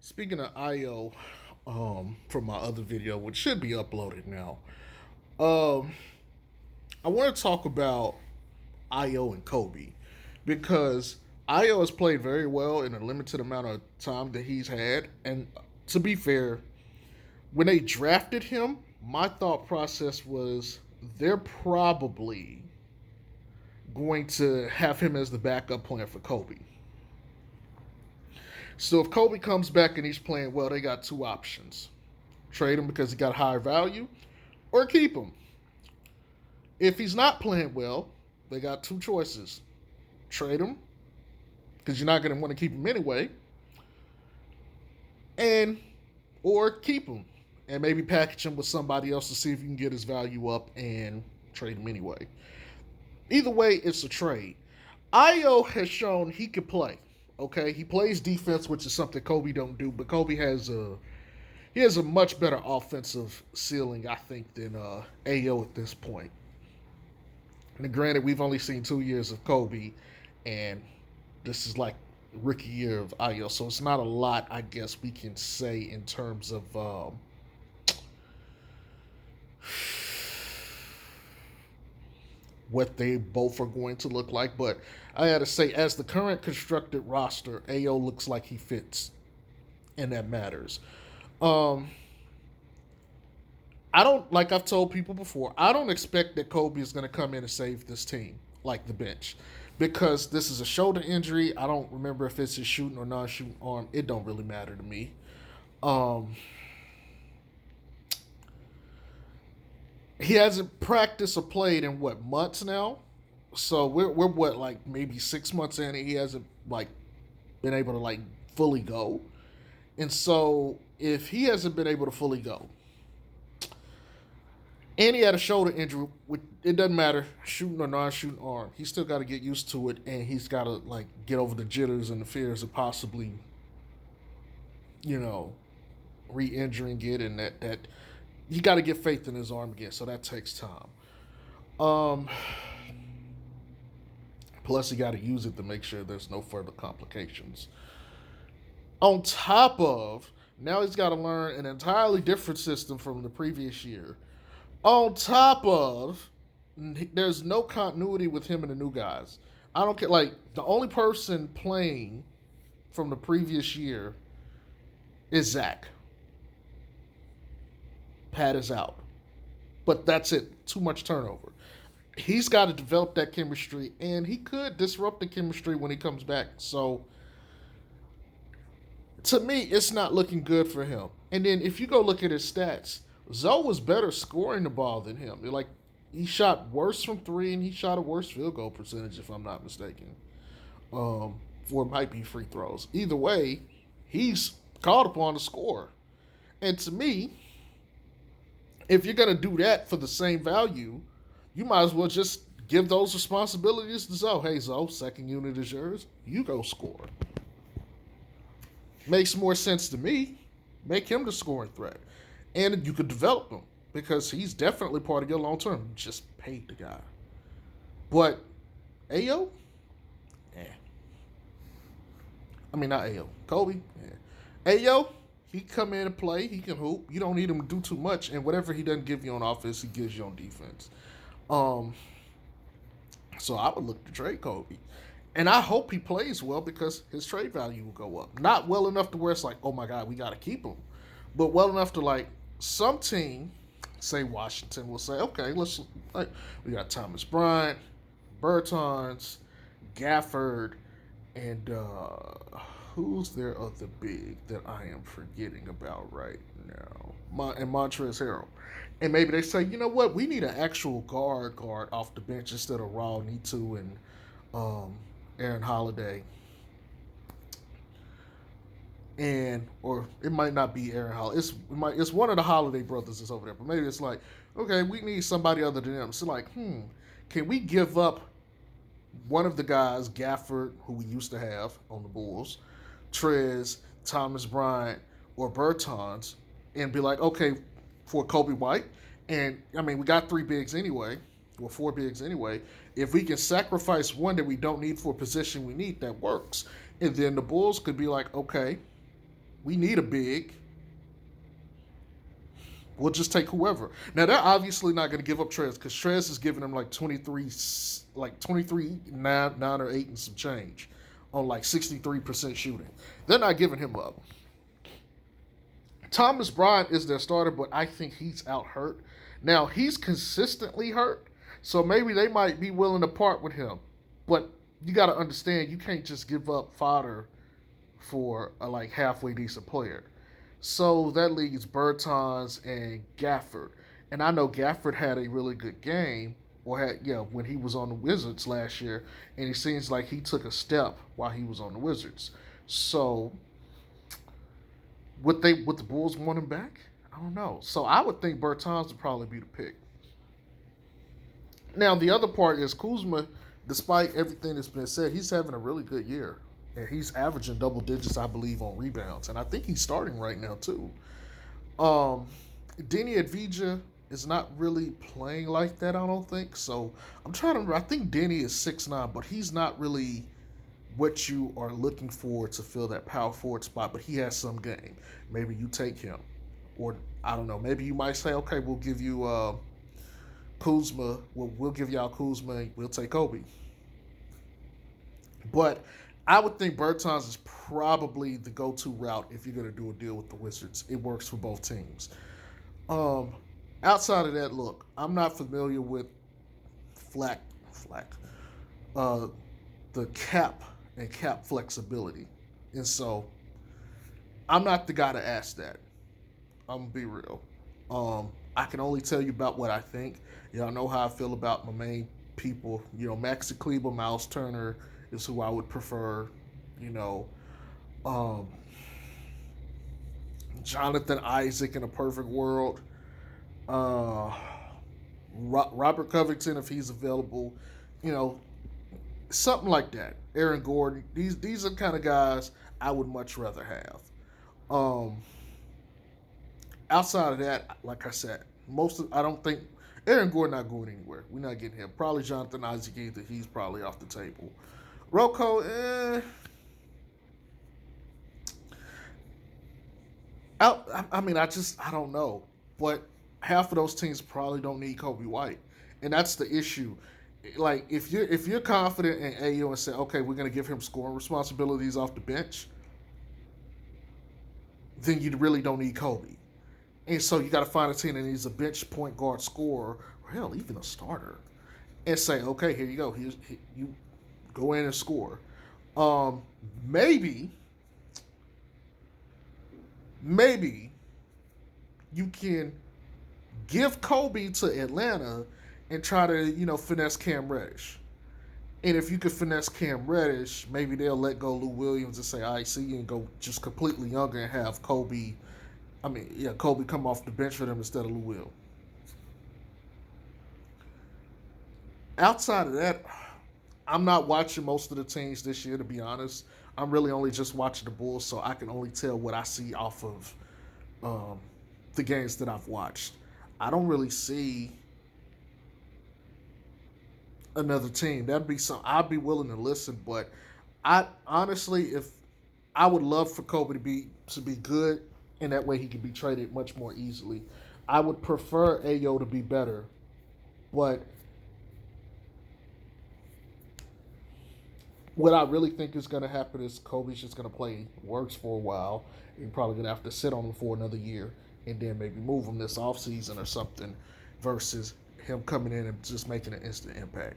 Speaking of IO, from my other video, which should be uploaded now, um, I want to talk about IO and Coby because IO has played very well in a limited amount of time that he's had. And to be fair, when they drafted him, my thought process was they're probably going to have him as the backup plan for Coby. So if Coby comes back and he's playing well, they got two options: trade him because he got higher value, or keep him. If he's not playing well, they got two choices: trade him because you're not going to want to keep him anyway, and or keep him and maybe package him with somebody else to see if you can get his value up and trade him anyway. Either way, it's a trade. Io has shown he can play. Okay, he plays defense, which is something Coby don't do, but Coby has a much better offensive ceiling, I think, than Ao at this point. And granted, we've only seen 2 years of Coby, and this is like rookie year of Io, so it's not a lot, I guess, we can say in terms of what they both are going to look like. But I got to say, as the current constructed roster, Ao looks like he fits, and that matters. Um, I don't, like I've told people before, I don't expect that Coby is going to come in and save this team like the bench, because this is a shoulder injury. I don't remember if it's his shooting or non-shooting arm. It don't really matter to me. Um, he hasn't practiced or played in what, months now. So we're what, like maybe 6 months in, and he hasn't like been able to like fully go. And so if he hasn't been able to fully go, and he had a shoulder injury, it doesn't matter, shooting or non-shooting arm. He's still got to get used to it, and he's got to like get over the jitters and the fears of possibly, you know, re-injuring it, and that you got to get faith in his arm again. So that takes time. Um, Plus, he got to use it to make sure there's no further complications. On top of, now he's got to learn an entirely different system from the previous year. On top of, there's no continuity with him and the new guys. I don't care. Like, the only person playing from the previous year is Zach. Pat is out. But that's it. Too much turnover. He's got to develop that chemistry, and he could disrupt the chemistry when he comes back. So, to me, it's not looking good for him. And then if you go look at his stats, Zoe was better scoring the ball than him. Like, he shot worse from three, and he shot a worse field goal percentage, if I'm not mistaken. Or it might be free throws. Either way, he's called upon to score. And to me, if you're going to do that for the same value, you might as well just give those responsibilities to Zoe. Hey, Zoe, second unit is yours. You go score. Makes more sense to me. Make him the scoring threat. And you could develop him because he's definitely part of your long term. Just paid the guy. But Ao? Yeah. I mean, not Ao. Coby? Yeah. Ao, he come in and play. He can hoop. You don't need him to do too much. And whatever he doesn't give you on offense, he gives you on defense. Um, so I would look to trade Coby. And I hope he plays well because his trade value will go up. Not well enough to where it's like, oh my God, we got to keep him. But well enough to like some team, say Washington, will say, okay, let's, like, we got Thomas Bryant, Bertans, Gafford, and who's their other big that I am forgetting about right now? And Montrezl Harrell. And maybe they say, you know what, we need an actual guard off the bench instead of Raw Nitu and um, Aaron Holiday. And or it might not be Aaron Holiday. It's one of the Holiday brothers that's over there. But maybe it's like, okay, we need somebody other than them. So like, can we give up one of the guys, Gafford, who we used to have on the Bulls, Trez, Thomas Bryant, or Bertans, and be like, okay, for Coby White. And I mean, we got three bigs anyway, or four bigs anyway. If we can sacrifice one that we don't need for a position we need, that works. And then the Bulls could be like, okay, We need a big. We'll just take whoever. Now they're obviously not going to give up Trez because Trez is giving them like 23, like 23, 9 or 8 and some change on like 63% shooting. They're not giving him up. Thomas Bryant is their starter, but I think he's out hurt. Now he's consistently hurt, so maybe they might be willing to part with him. But you got to understand, you can't just give up fodder for a like halfway decent player. So that leaves Bertans and Gafford. And I know Gafford had a really good game, or had when he was on the Wizards last year, and it seems like he took a step while he was on the Wizards. So would the Bulls want him back? I don't know. So I would think Bertans would probably be the pick. Now the other part is Kuzma, despite everything that's been said, he's having a really good year. And he's averaging double digits, I believe, on rebounds. And I think he's starting right now, too. Denny Advija is not really playing like that, I don't think. So I'm trying to remember. I think Denny is 6'9", but he's not really what you are looking for to fill that power forward spot. But he has some game. Maybe you take him. Or, I don't know, maybe you might say, okay, we'll give you Kuzma. We'll give y'all Kuzma and we'll take Coby. But I would think Bertans is probably the go-to route if you're going to do a deal with the Wizards. It works for both teams. Outside of that, look, I'm not familiar with flack, the cap and cap flexibility. And so I'm not the guy to ask that. I'm going to be real. I can only tell you about what I think. Y'all know how I feel about my main people. Maxi Kleber, Miles Turner is who I would prefer. Um, Jonathan Isaac in a perfect world. Robert Covington if he's available. Something like that. Aaron Gordon. These are the kind of guys I would much rather have. Outside of that, like I said, I don't think Aaron Gordon not going anywhere. We're not getting him. Probably Jonathan Isaac either. He's probably off the table. Rocco, I don't know. But half of those teams probably don't need Coby White. And that's the issue. Like, if you're confident in AU and say, okay, we're going to give him scoring responsibilities off the bench, then you really don't need Coby. And so you got to find a team that needs a bench point guard scorer, or hell, even a starter, and say, okay, here you go. You go in and score. Maybe you can give Coby to Atlanta and try to, finesse Cam Reddish. And if you could finesse Cam Reddish, maybe they'll let go Lou Williams and say, all right, see you and go just completely younger and have Coby come off the bench for them instead of Lou Will. Outside of that, I'm not watching most of the teams this year, to be honest. I'm really only just watching the Bulls, so I can only tell what I see off of the games that I've watched. I don't really see another team. That'd be something I'd be willing to listen, but I honestly, if I would love for Coby to be good, and that way he can be traded much more easily. I would prefer Ayo to be better, but what I really think is going to happen is Coby's just going to play works for a while. You're probably going to have to sit on him for another year and then maybe move him this offseason or something versus him coming in and just making an instant impact.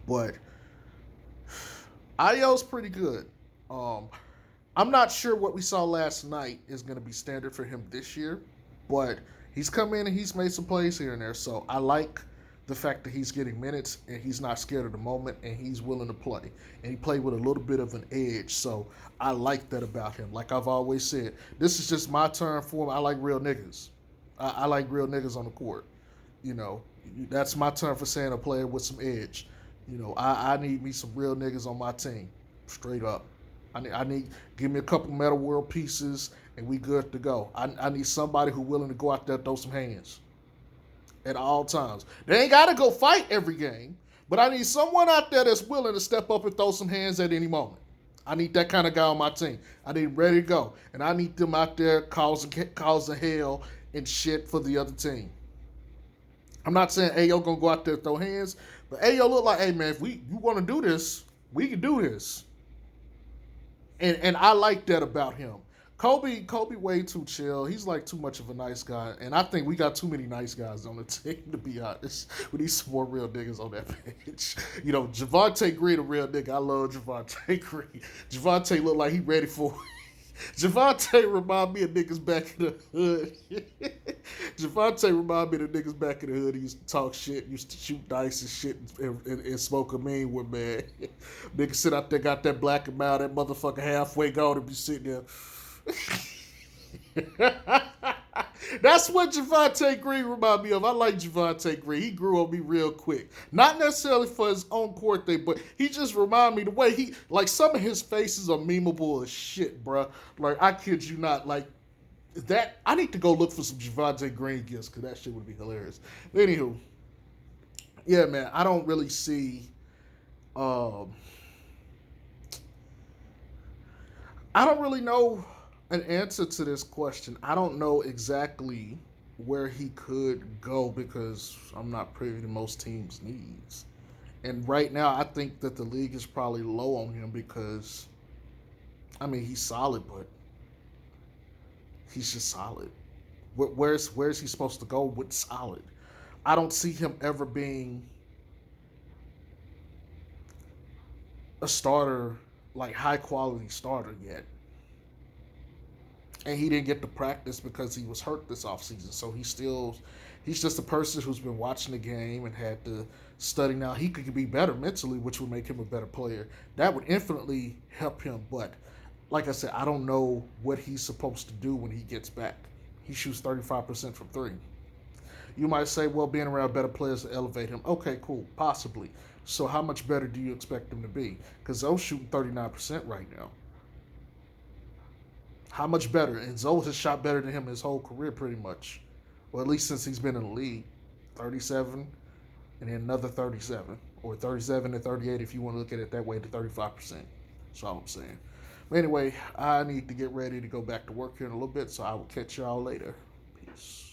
But Ayo's pretty good. I'm not sure what we saw last night is going to be standard for him this year, but he's come in and he's made some plays here and there. So I like the fact that he's getting minutes and he's not scared of the moment and he's willing to play. And he played with a little bit of an edge. So I like that about him. Like I've always said, this is just my term for him. I like real niggas. I like real niggas on the court. That's my term for saying a player with some edge. I need me some real niggas on my team. Straight up. I need give me a couple Metal World pieces and we good to go. I need somebody who's willing to go out there and throw some hands at all times. They ain't got to go fight every game, but I need someone out there that's willing to step up and throw some hands at any moment. I need that kind of guy on my team. I need him ready to go, and I need them out there causing hell and shit for the other team. I'm not saying Ayo gonna go out there and throw hands, but Ayo look like, hey man, if you want to do this, we can do this, and I like that about him. Coby way too chill. He's like too much of a nice guy, and I think we got too many nice guys on the team. To be honest, we need some more real niggas on that page. You know, Javante Green, a real nigga. I love Javante Green. Javante look like he ready for. Javante remind me of niggas back in the hood. Javante remind me of the niggas back in the hood. He used to talk shit, used to shoot dice and shit, and smoke a mean one, man. Niggas sit out there, got that black and mild, that motherfucker halfway gone and be sitting there. That's what Javante Green remind me of. I like Javante Green. He grew on me real quick. Not necessarily for his own court thing, but he just remind me the way he, like, some of his faces are memeable as shit, bruh. Like, I kid you not. Like, that, I need to go look for some Javante Green gifts because that shit would be hilarious. Anywho, yeah, man, I don't really see, um, I don't really know an answer to this question. I don't know exactly where he could go because I'm not privy to most teams' needs. And right now, I think that the league is probably low on him because, I mean, he's solid, but he's just solid. Where's he supposed to go with solid? I don't see him ever being a starter, like high quality starter yet. And he didn't get to practice because he was hurt this offseason. So he's just a person who's been watching the game and had to study. Now he could be better mentally, which would make him a better player. That would infinitely help him. But like I said, I don't know what he's supposed to do when he gets back. He shoots 35% from three. You might say, well, being around better players will elevate him. Okay, cool, possibly. So how much better do you expect him to be? Because Zoe's shooting 39% right now. How much better? And Zoe has shot better than him his whole career, pretty much. Well, at least since he's been in the league. 37, and then another 37. Or 37 and 38 if you want to look at it that way, to 35%. That's all I'm saying. But anyway, I need to get ready to go back to work here in a little bit, so I will catch y'all later. Peace.